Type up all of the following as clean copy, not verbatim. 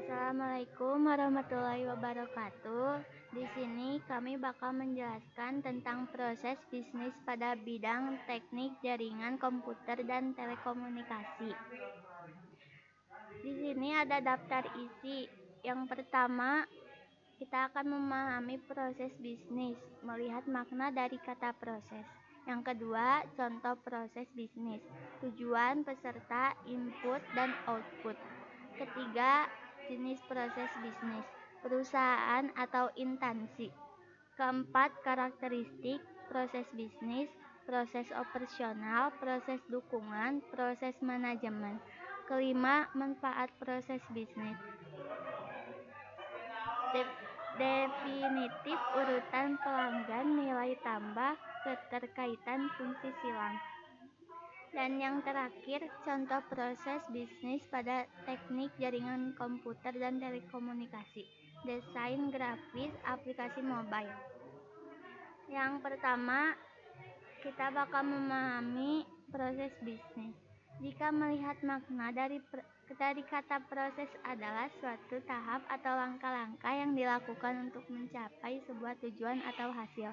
Assalamualaikum warahmatullahi wabarakatuh. Di sini kami bakal menjelaskan tentang proses bisnis pada bidang teknik jaringan komputer dan telekomunikasi. Di sini ada daftar isi. Yang pertama, kita akan memahami proses bisnis, melihat makna dari kata proses. Yang kedua, contoh proses bisnis, tujuan, peserta, input, dan output. Ketiga, jenis proses bisnis, perusahaan atau instansi. Keempat, karakteristik proses bisnis, proses operasional, proses dukungan, proses manajemen. Kelima, manfaat proses bisnis. Definitif urutan pelanggan, nilai tambah, keterkaitan fungsi silang. Dan yang terakhir, contoh proses bisnis pada teknik jaringan komputer dan telekomunikasi, desain grafis, aplikasi mobile. Yang pertama, kita bakal memahami proses bisnis. Jika melihat makna dari kata proses adalah suatu tahap atau langkah-langkah yang dilakukan untuk mencapai sebuah tujuan atau hasil.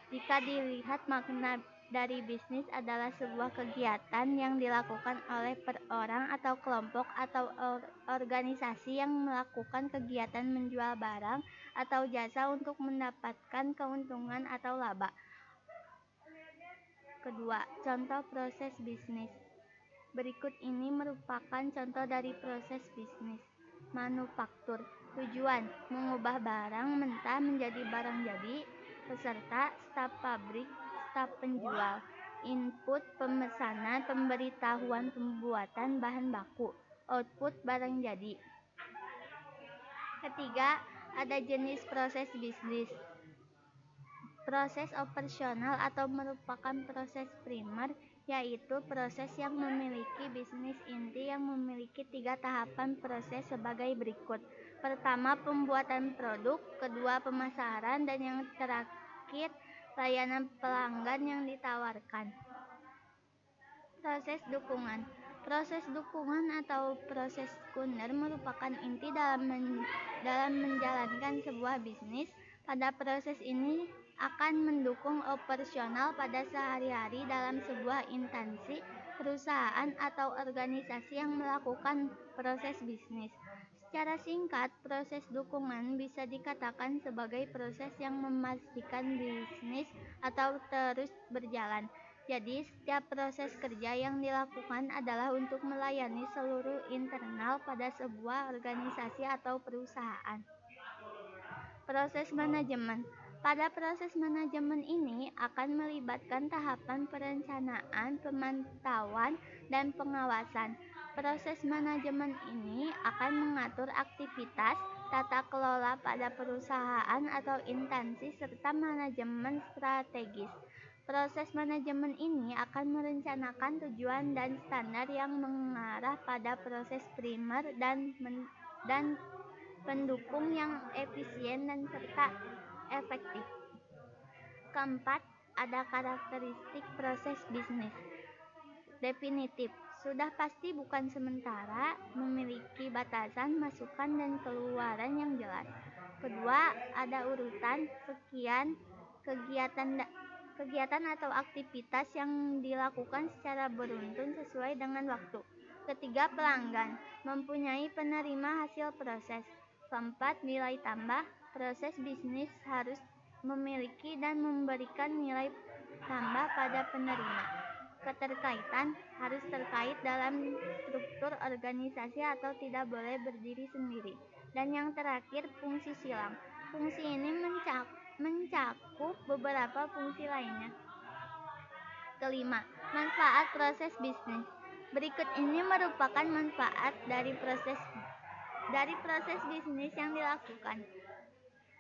Jika dilihat makna dari bisnis adalah sebuah kegiatan yang dilakukan oleh orang atau kelompok atau organisasi yang melakukan kegiatan menjual barang atau jasa untuk mendapatkan keuntungan atau laba. Kedua, contoh proses bisnis. Berikut ini merupakan contoh dari proses bisnis. Manufaktur. Tujuan, mengubah barang mentah menjadi barang jadi. Peserta, staf pabrik, staf penjual. Input, pemesanan, pemberitahuan pembuatan bahan baku. Output, barang jadi. Ketiga, ada jenis proses bisnis. Proses operasional atau merupakan proses primer, yaitu proses yang memiliki bisnis inti yang memiliki 3 tahapan proses sebagai berikut. Pertama, pembuatan produk. Kedua, pemasaran. Dan yang terakhir, layanan pelanggan yang ditawarkan. Proses dukungan. Proses dukungan atau proses sekunder merupakan inti dalam menjalankan sebuah bisnis. Pada proses ini akan mendukung operasional pada sehari-hari dalam sebuah instansi, perusahaan, atau organisasi yang melakukan proses bisnis. Secara singkat, proses dukungan bisa dikatakan sebagai proses yang memastikan bisnis atau terus berjalan. Jadi, setiap proses kerja yang dilakukan adalah untuk melayani seluruh internal pada sebuah organisasi atau perusahaan. Proses manajemen. Pada proses manajemen ini akan melibatkan tahapan perencanaan, pemantauan, dan pengawasan. Proses manajemen ini akan mengatur aktivitas, tata kelola pada perusahaan atau instansi, serta manajemen strategis. Proses manajemen ini akan merencanakan tujuan dan standar yang mengarah pada proses primer dan pendukung yang efisien dan serta efektif. Keempat, ada karakteristik proses bisnis. Definitif, sudah pasti bukan sementara, memiliki batasan, masukan, dan keluaran yang jelas. Kedua, ada urutan, sekian, kegiatan atau aktivitas yang dilakukan secara beruntun sesuai dengan waktu. Ketiga, pelanggan, mempunyai penerima hasil proses. Keempat, nilai tambah, proses bisnis harus memiliki dan memberikan nilai tambah pada penerima. Keterkaitan, harus terkait dalam struktur organisasi atau tidak boleh berdiri sendiri. Dan yang terakhir, fungsi silang. Fungsi ini mencakup beberapa fungsi lainnya. Kelima, manfaat proses bisnis. Berikut ini merupakan manfaat dari proses bisnis yang dilakukan.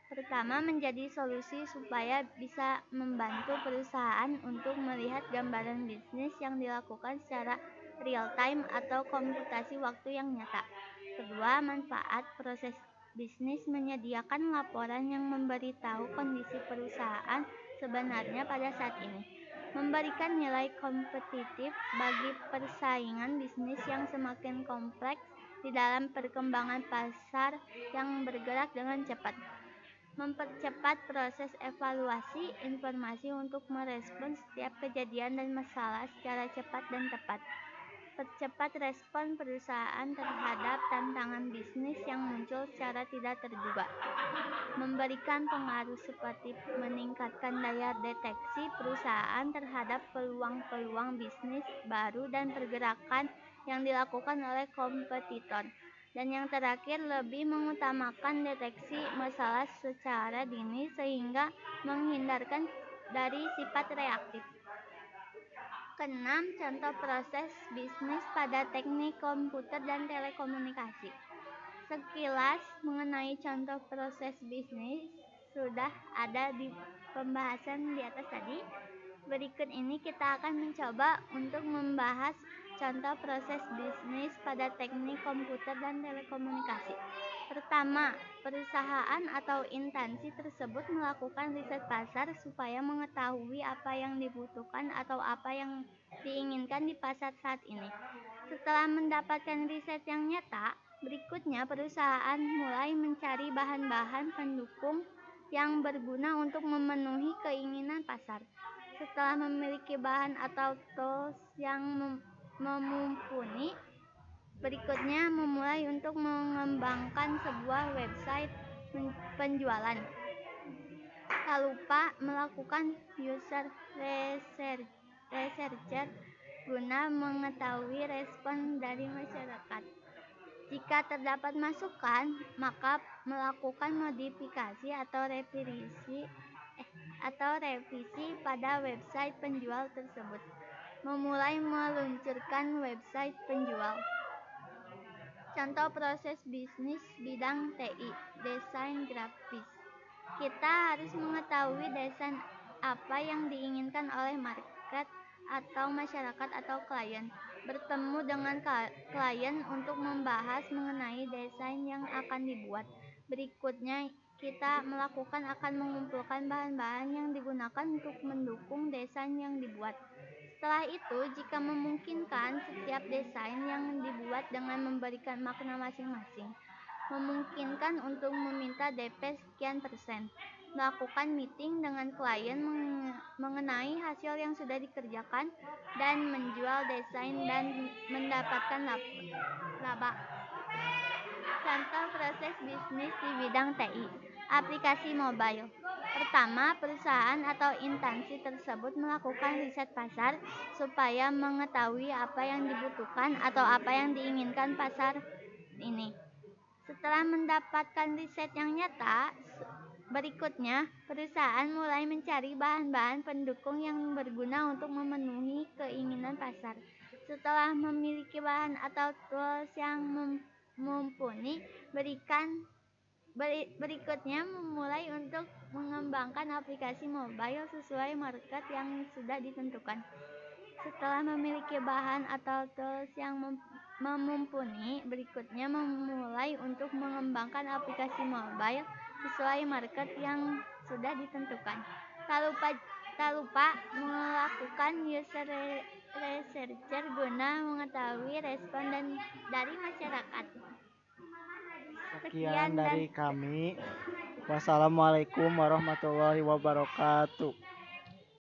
Pertama, menjadi solusi supaya bisa membantu perusahaan untuk melihat gambaran bisnis yang dilakukan secara real time atau komputasi waktu yang nyata. Kedua, manfaat proses bisnis menyediakan laporan yang memberitahu kondisi perusahaan sebenarnya pada saat ini, memberikan nilai kompetitif bagi persaingan bisnis yang semakin kompleks di dalam perkembangan pasar yang bergerak dengan cepat. Mempercepat proses evaluasi informasi untuk merespons setiap kejadian dan masalah secara cepat dan tepat. Percepat respon perusahaan terhadap tantangan bisnis yang muncul secara tidak terduga. Memberikan pengaruh seperti meningkatkan daya deteksi perusahaan terhadap peluang-peluang bisnis baru dan pergerakan yang dilakukan oleh kompetitor. Dan yang terakhir, lebih mengutamakan deteksi masalah secara dini sehingga menghindarkan dari sifat reaktif. Keenam, contoh proses bisnis pada teknik komputer dan telekomunikasi. Sekilas mengenai contoh proses bisnis sudah ada di pembahasan di atas tadi. Berikut ini kita akan mencoba untuk membahas contoh proses bisnis pada teknik komputer dan telekomunikasi. Pertama, perusahaan atau instansi tersebut melakukan riset pasar supaya mengetahui apa yang dibutuhkan atau apa yang diinginkan di pasar saat ini. Setelah mendapatkan riset yang nyata, berikutnya perusahaan mulai mencari bahan-bahan pendukung yang berguna untuk memenuhi keinginan pasar. Setelah memiliki bahan atau tools yang mumpuni, berikutnya memulai untuk mengembangkan sebuah website penjualan. Tak lupa melakukan user research guna mengetahui respon dari masyarakat. Jika terdapat masukan, maka melakukan modifikasi atau revisi pada website penjual tersebut. Memulai meluncurkan website penjual. Contoh proses bisnis bidang TI, desain grafis. Kita harus mengetahui desain apa yang diinginkan oleh market atau masyarakat atau klien. Bertemu dengan klien untuk membahas mengenai desain yang akan dibuat. Berikutnya, kita akan mengumpulkan bahan-bahan yang digunakan untuk mendukung desain yang dibuat. Setelah itu, jika memungkinkan, setiap desain yang dibuat dengan memberikan makna masing-masing. Memungkinkan untuk meminta DP sekian %. Melakukan meeting dengan klien mengenai hasil yang sudah dikerjakan dan menjual desain dan mendapatkan laba. Contoh proses bisnis di bidang TI, aplikasi mobile. Pertama, perusahaan atau instansi tersebut melakukan riset pasar supaya mengetahui apa yang dibutuhkan atau apa yang diinginkan pasar ini. Setelah mendapatkan riset yang nyata, berikutnya perusahaan mulai mencari bahan-bahan pendukung yang berguna untuk memenuhi keinginan pasar. Setelah memiliki bahan atau tools yang mumpuni, berikutnya memulai untuk mengembangkan aplikasi mobile sesuai market yang sudah ditentukan. Setelah memiliki bahan atau tools yang mumpuni, berikutnya memulai untuk mengembangkan aplikasi mobile sesuai market yang sudah ditentukan. Tak lupa melakukan user research guna mengetahui respon dari masyarakat. Sekian dari kami. Wassalamualaikum warahmatullahi wabarakatuh.